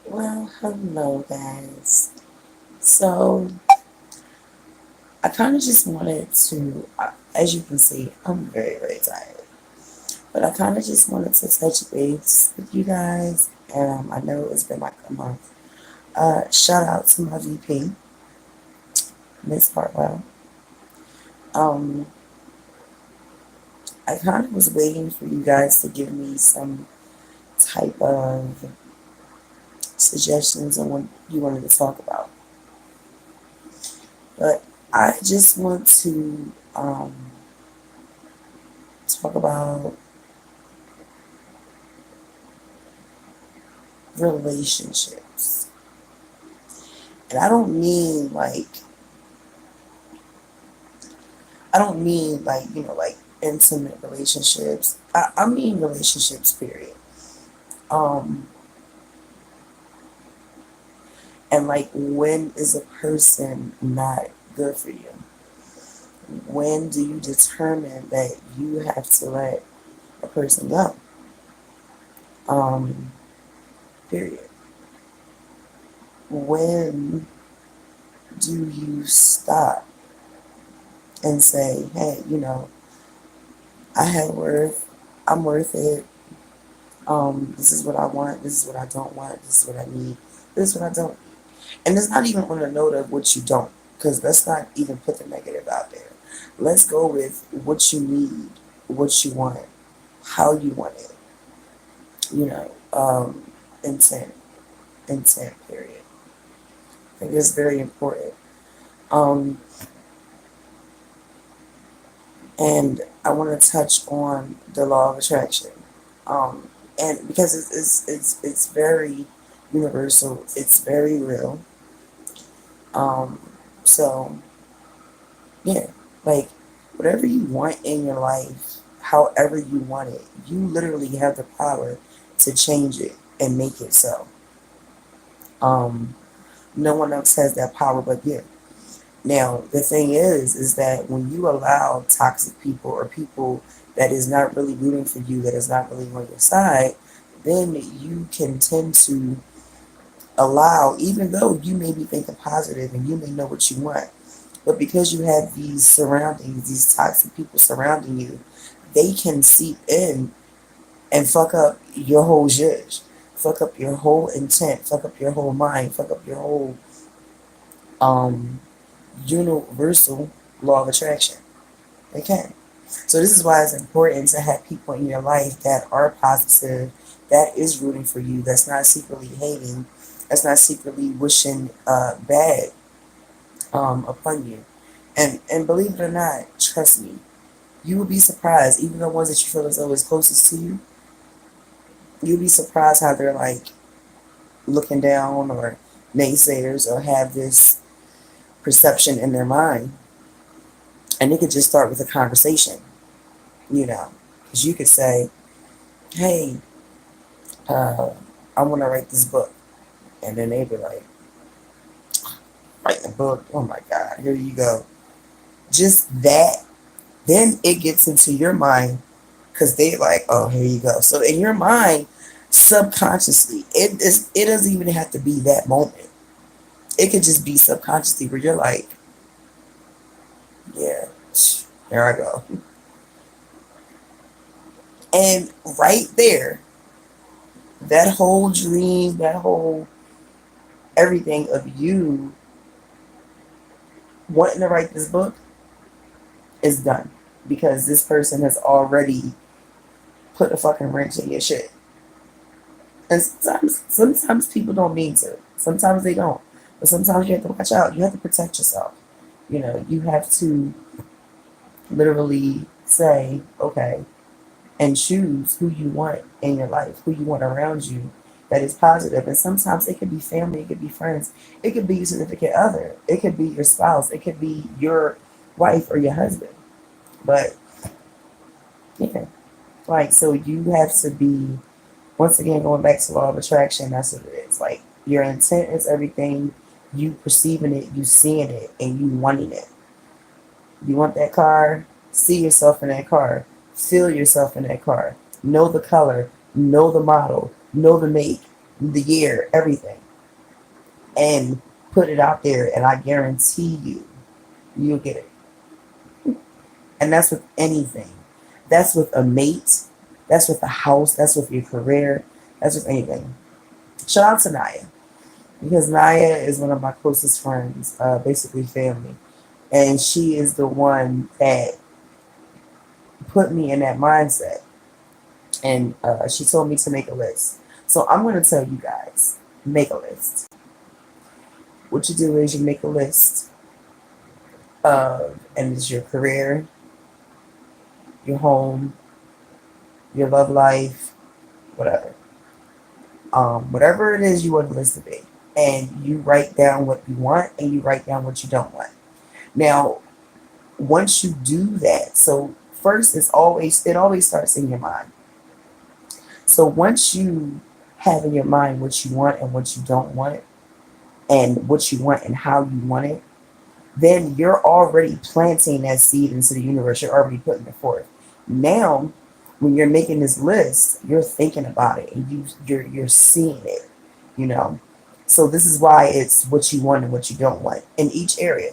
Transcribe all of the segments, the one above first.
Well, hello guys. So, I kind of just wanted to, as you can see, I'm very, very tired. But I kind of just wanted to touch base with you guys. And I know it's been like a month. Shout out to my VP, Miss Hartwell. Um, I kind of was waiting for you guys to give me some type of suggestions on what you wanted to talk about. But I just want to talk about relationships. And I don't mean like, like intimate relationships. I mean relationships, period. Um, and like, when is a person not good for you? When do you determine that you have to let a person go? Um, Period. When do you stop and say, hey, I have worth, I'm worth it. This is what I want, this is what I don't want, this is what I need, this is what I don't. And it's not even on the note of what you don't, because let's not even put the negative out there. Let's go with what you need, what you want, how you want it, you know, intent, intent, period. I think it's very important. Um, and I want to touch on the law of attraction. And because it's very universal, it's very real. Um, so yeah, like whatever you want in your life, however you want it, you literally have the power to change it and make it so. Um, no one else has that power but you. Now, the thing is that when you allow toxic people or people that is not really rooting for you, that is not really on your side, then you can tend to allow, even though you may be thinking positive and you may know what you want, but because you have these surroundings, these toxic people surrounding you, they can seep in and fuck up your whole judge, fuck up your whole intent, fuck up your whole mind, fuck up your whole um, universal law of attraction. They can. So this is why it's important to have people in your life that are positive, that is rooting for you, that's not secretly hating, that's not secretly wishing bad upon you. And believe it or not, trust me, you will be surprised. Even the ones that you feel as though is closest to you, you'll be surprised how they're like looking down or naysayers or have this perception in their mind. And it could just start with a conversation, because you could say, "Hey, uh, I want to write this book," and then they'd be like, "Writing a book? Oh my God, here you go." Just that, then it gets into your mind because they like, "Oh, here you go." So in your mind, subconsciously, it doesn't even have to be that moment. It could just be subconsciously where you're like, "Yeah, here I go," and right there, that whole dream, that whole everything of you wanting to write this book is done because this person has already put a fucking wrench in your shit. And sometimes people don't mean to. Sometimes they don't. But sometimes you have to watch out. You have to protect yourself. You have to literally say, okay, and choose who you want in your life, who you want around you that is positive. And sometimes it could be family, it could be friends, it could be your significant other, it could be your spouse, it could be your wife or your husband. But yeah, like, so you have to be, once again, going back to law of attraction, that's what it is. Like, your intent is everything. You perceiving it, you seeing it, and you wanting it. You want that car? See yourself in that car. Feel yourself in that car. Know the color. Know the model. Know the make. the year, everything, and put it out there, and I guarantee you, you'll get it. And that's with anything. That's with a mate. That's with a house. That's with your career. That's with anything. Shout out to Naya, because Naya is one of my closest friends, basically family, and she is the one that put me in that mindset. And she told me to make a list. So I'm going to tell you guys, make a list. What you do is you make a list of, and it's your career, your home, your love life, whatever. Whatever it is you want the list to be. And you write down what you want and you write down what you don't want. Now, once you do that, so first it always starts in your mind. So once you have in your mind what you want and what you don't want, and what you want and how you want it, then you're already planting that seed into the universe. You're already putting it forth. Now, when you're making this list, you're thinking about it and you're seeing it, you know. So this is why it's what you want and what you don't want in each area.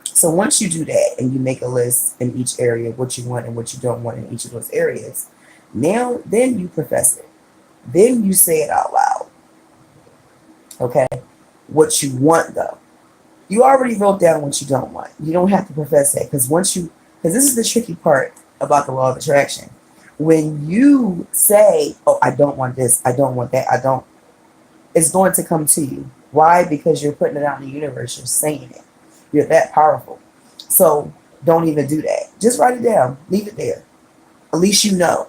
So once you do that and you make a list in each area, what you want and what you don't want in each of those areas, now then you profess it. Then you say it out loud. Okay? What you want though. You already wrote down what you don't want. You don't have to profess that because this is the tricky part about the law of attraction. When you say, "Oh, I don't want this. I don't want that. I don't," it's going to come to you. Why? Because you're putting it out in the universe. You're saying it. You're that powerful. So don't even do that. Just write it down. Leave it there. At least you know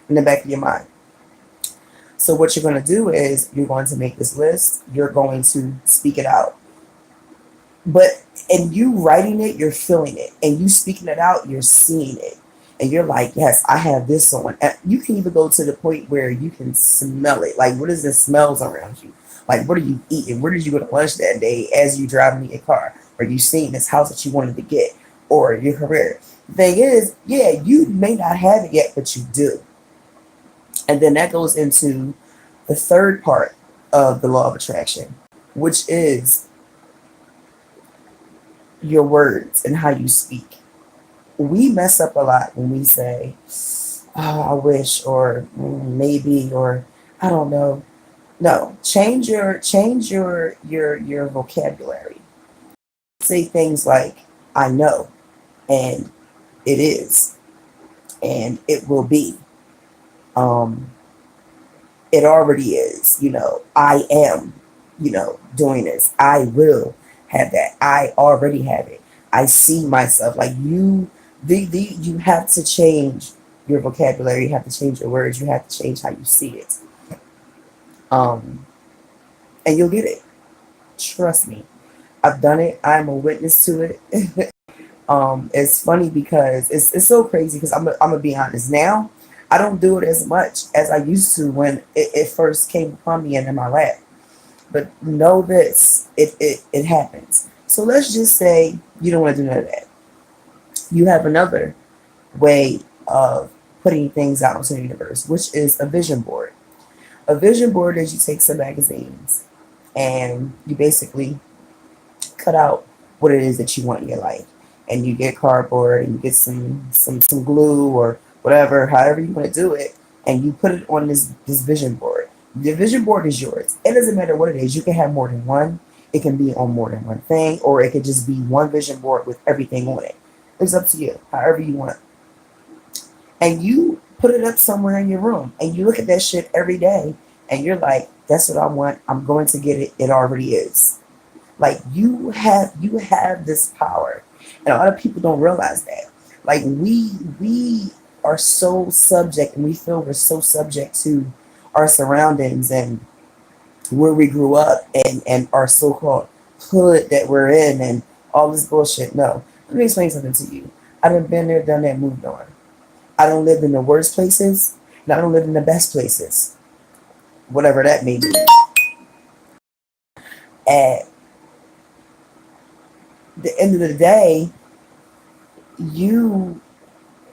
in the back of your mind. So what you're going to do is you're going to make this list. You're going to speak it out. But and you writing it, you're feeling it, and you speaking it out, you're seeing it, and you're like, yes, I have this on. And you can even go to the point where you can smell it. Like, what is the smells around you? Like, what are you eating? Where did you go to lunch that day as you driving in your car? Are you seeing this house that you wanted to get, or your career? The thing is, yeah, you may not have it yet, but you do. And then that goes into the third part of the law of attraction, which is your words and how you speak. We mess up a lot when we say, "Oh, I wish," or maybe, or I don't know. No, change your vocabulary. Say things like "I know," and "it is," and "it will be." Um, it already is. I am. Doing this. I will have that. I already have it. I see myself like you. You have to change your vocabulary. You have to change your words. You have to change how you see it. Um, and you'll get it. Trust me. I've done it. I'm a witness to it. It's funny because it's so crazy because I'm gonna be honest. Now, I don't do it as much as I used to when it first came upon me and in my lap. But know this, it happens. So let's just say you don't want to do none of that. You have another way of putting things out into the universe, which is a vision board. A vision board is you take some magazines and you basically cut out what it is that you want in your life. And you get cardboard and you get some glue or whatever, however you want to do it, and you put it on this vision board. The vision board is yours. It doesn't matter what it is. You can have more than one. It can be on more than one thing, or it could just be one vision board with everything on it. It's up to you, however you want. And you put it up somewhere in your room, and you look at that shit every day, and you're like, "That's what I want. I'm going to get it. It already is." Like you have this power, and a lot of people don't realize that. Like we are so subject, and we feel we're so subject to our surroundings and where we grew up and our so-called hood that we're in and all this bullshit. No, let me explain something to you. I done been there, done that, moved on. I don't live in the worst places, and I don't live in the best places, whatever that may be. At the end of the day, you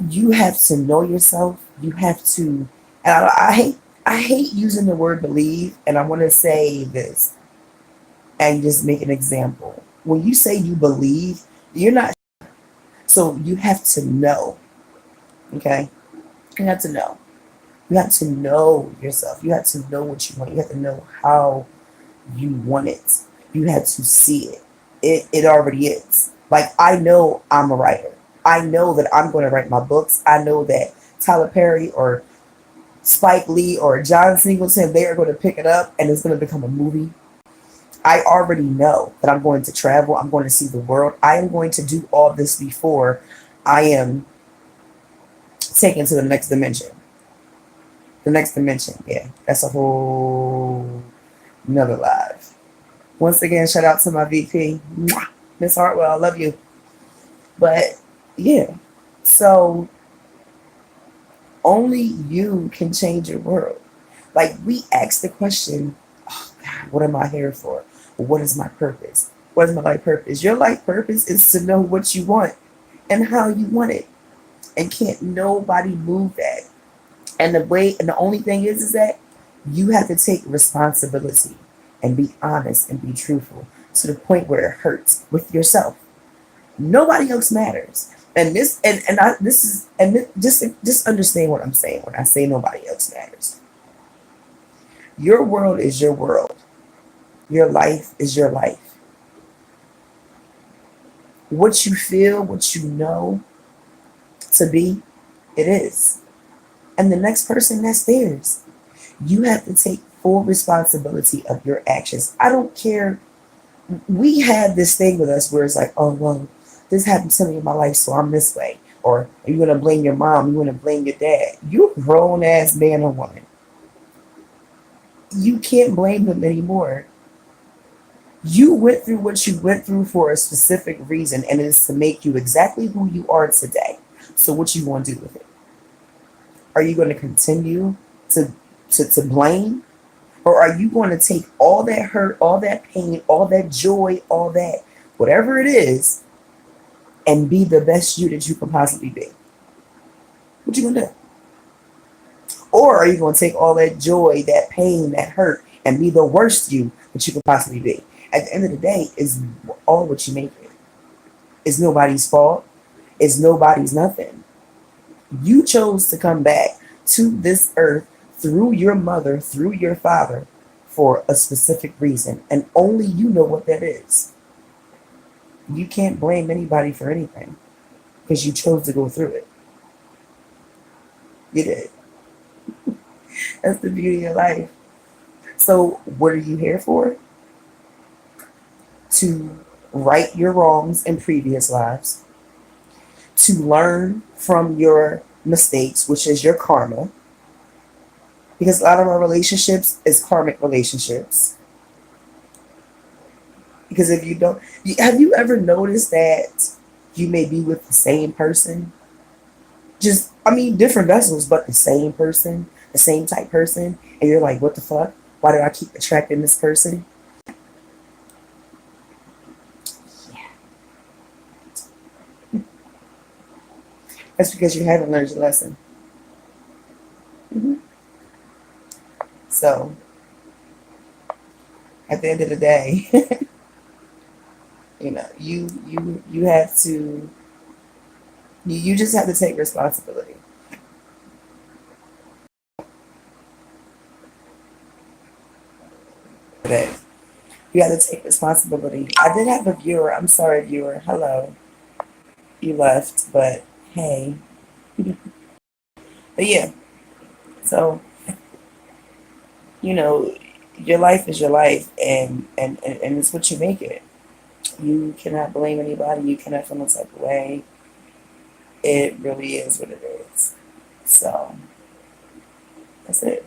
you have to know yourself. You have to, and I hate. I hate using the word believe, and I want to say this and just make an example. When you say you believe, you're not, so you have to know, okay? You have to know. You have to know yourself. You have to know what you want. You have to know how you want it. You have to see it. It already is. Like, I know I'm a writer. I know that I'm going to write my books. I know that Tyler Perry or Spike Lee or John Singleton, they are going to pick it up and it's going to become a movie. I already know that I'm going to travel. I'm going to see the world. I am going to do all this before I am taken to the next dimension. The next dimension, yeah, that's a whole another live. Once again, shout out to my VP, Miss Hartwell. I love you. But yeah, so only you can change your world. Like, we ask the question, oh God, what am I here for? What is my purpose? What is my life purpose? Your life purpose is to know what you want and how you want it. And can't nobody move that. And the only thing is that you have to take responsibility and be honest and be truthful to the point where it hurts with yourself. Nobody else matters. And just understand what I'm saying when I say nobody else matters. Your world is your world. Your life is your life. What you feel, what you know to be, it is. And the next person, that's theirs. You have to take full responsibility of your actions. I don't care. We have this thing with us where it's like, oh, well, this happened to me in my life, so I'm this way. Or are you going to blame your mom? You going to blame your dad? You're a grown ass man or woman. You can't blame them anymore. You went through what you went through for a specific reason, and it is to make you exactly who you are today. So, what you want to do with it? Are you going to continue to to blame, or are you going to take all that hurt, all that pain, all that joy, all that whatever it is, and be the best you that you can possibly be? What you gonna do? Or are you gonna take all that joy, that pain, that hurt, and be the worst you that you can possibly be? At the end of the day, is all what you make it. It's nobody's fault. It's nobody's nothing. You chose to come back to this earth through your mother, through your father, for a specific reason, and only you know what that is. You can't blame anybody for anything because you chose to go through it. You did. That's the beauty of life. So, what are you here for? To right your wrongs in previous lives, to learn from your mistakes, which is your karma, because a lot of our relationships is karmic relationships. Because if you don't, have you ever noticed that you may be with the same person? Just, I mean, different vessels, but the same person, the same type person, and you're like, what the fuck? Why do I keep attracting this person? That's because you haven't learned your lesson. Hmm. So, at the end of the day, you have to, you just have to take responsibility. That you have to take responsibility. I did have a viewer. I'm sorry, viewer. Hello, you left, but hey. But yeah, so your life is your life, and it's what you make it. You cannot blame anybody. You cannot feel no type of way. It really is what it is. So that's it.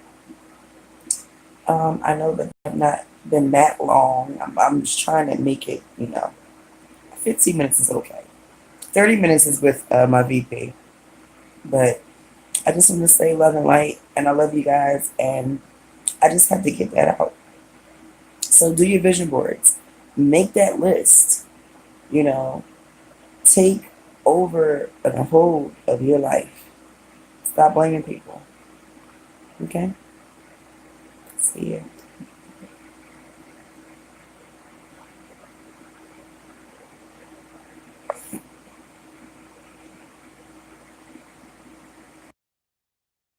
I know that I've not been that long. I'm just trying to make it. 15 minutes is okay. 30 minutes is with my VP, but I just want to say love and light, and I love you guys, and I just have to get that out. So do your vision boards, make that list. You know, take over the whole of your life. Stop blaming people. Okay? See ya.